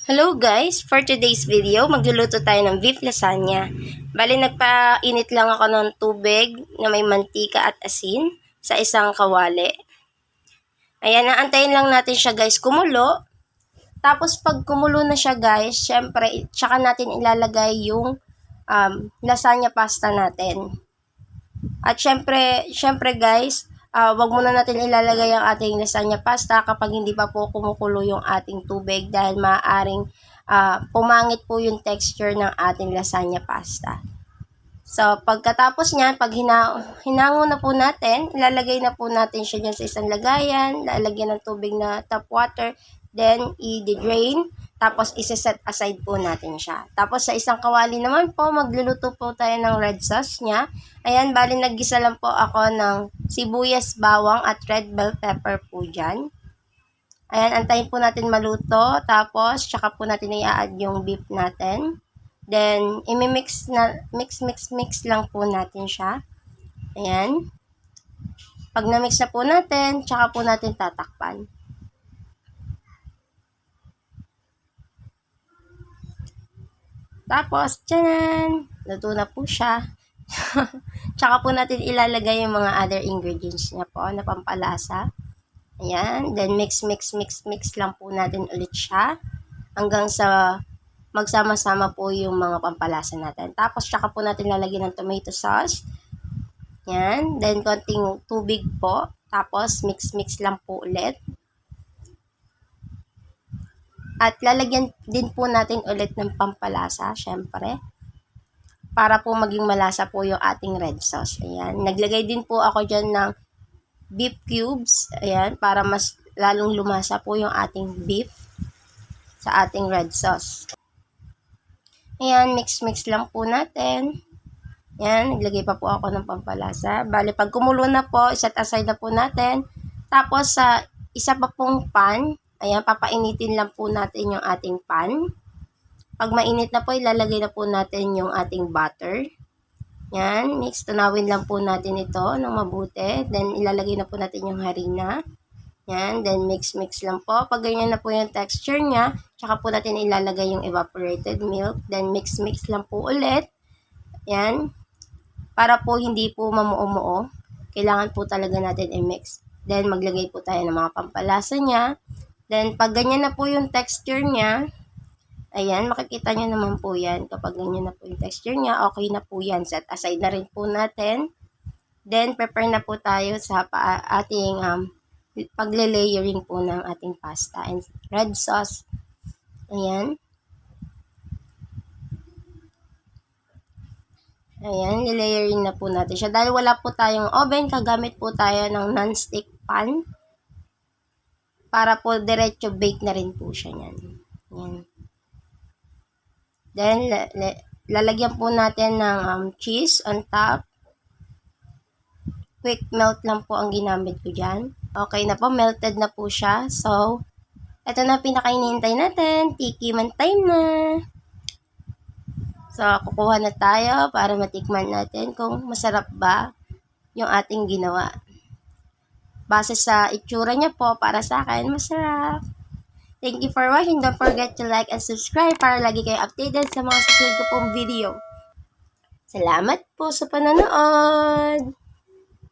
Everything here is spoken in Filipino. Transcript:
Hello guys! For today's video, magluluto tayo ng beef lasagna. Bali, nagpainit lang ako ng tubig na may mantika at asin sa isang kawali. Ayan, naantayin lang natin siya guys kumulo. Tapos pag kumulo na siya guys, syempre, tsaka natin ilalagay yung lasagna pasta natin. At syempre guys, wag muna natin ilalagay ang ating lasagna pasta kapag hindi pa po kumukulo yung ating tubig dahil maaaring pumangit po yung texture ng ating lasagna pasta. So, pagkatapos niyan, pag hinango na po natin, ilalagay na po natin siya dyan sa isang lagayan, lalagyan ng tubig na tap water, then i-drain, tapos isa-set aside po natin siya. Tapos sa isang kawali naman po, magluluto po tayo ng red sauce niya. Ayan, bali naggisa lang po ako ng sibuyas, bawang at red bell pepper po dyan. Ayan, antayin po natin maluto, tapos tsaka po natin i-add yung beef natin. Then, mix lang po natin siya. Ayan. Pag na-mix na po natin, tsaka po natin tatakpan. Tapos, tiyanan! Luto na po siya. Tsaka po natin ilalagay yung mga other ingredients niya po na pampalasa. Ayan. Then, mix lang po natin ulit siya. Hanggang sa magsama-sama po yung mga pampalasa natin. Tapos, tsaka po natin lalagyan ng tomato sauce. Yan. Then, konting tubig po. Tapos, mix lang po ulit. At lalagyan din po natin ulit ng pampalasa, syempre. Para po maging malasa po yung ating red sauce. Ayan. Naglagay din po ako dyan ng beef cubes. Ayan. Para mas lalong lumasa po yung ating beef sa ating red sauce. Ayan, mix lang po natin. Ayan, naglagay pa po ako ng pampalasa. Bali, pag kumulo na po, set aside na po natin. Tapos, sa isa pa pong pan, ayan, papainitin lang po natin yung ating pan. Pag mainit na po, ilalagay na po natin yung ating butter. Ayan, tunawin lang po natin ito ng mabuti. Then, ilalagay na po natin yung harina. Yan, then mix lang po. Pag ganyan na po yung texture niya, tsaka po natin ilalagay yung evaporated milk. Then mix lang po ulit. Yan. Para po hindi po mamuo-muo, kailangan po talaga natin i-mix. Then maglagay po tayo ng mga pampalasa niya. Then pag ganyan na po yung texture niya, ayan, makikita niyo naman po yan. Kapag ganyan na po yung texture niya, okay na po yan. Set aside na rin po natin. Then prepare na po tayo sa ating pagle-layering po ng ating pasta and red sauce. Ayan. Ayan, nilayering na po natin siya. Dahil wala po tayong oven, kagamit po tayo ng non-stick pan. Para po diretso bake na rin po siya niyan. Ayan. Then, lalagyan po natin ng cheese on top. Quick melt lang po ang ginamit ko dyan. Okay na po, melted na po siya. So, ito na pinaka-inihintay natin. Tikiman time na. So, kukuha na tayo para matikman natin kung masarap ba yung ating ginawa. Base sa itsura niya po, para sa akin, masarap. Thank you for watching. Don't forget to like and subscribe para lagi kayo updated sa mga susunod ko pong video. Salamat po sa panonood!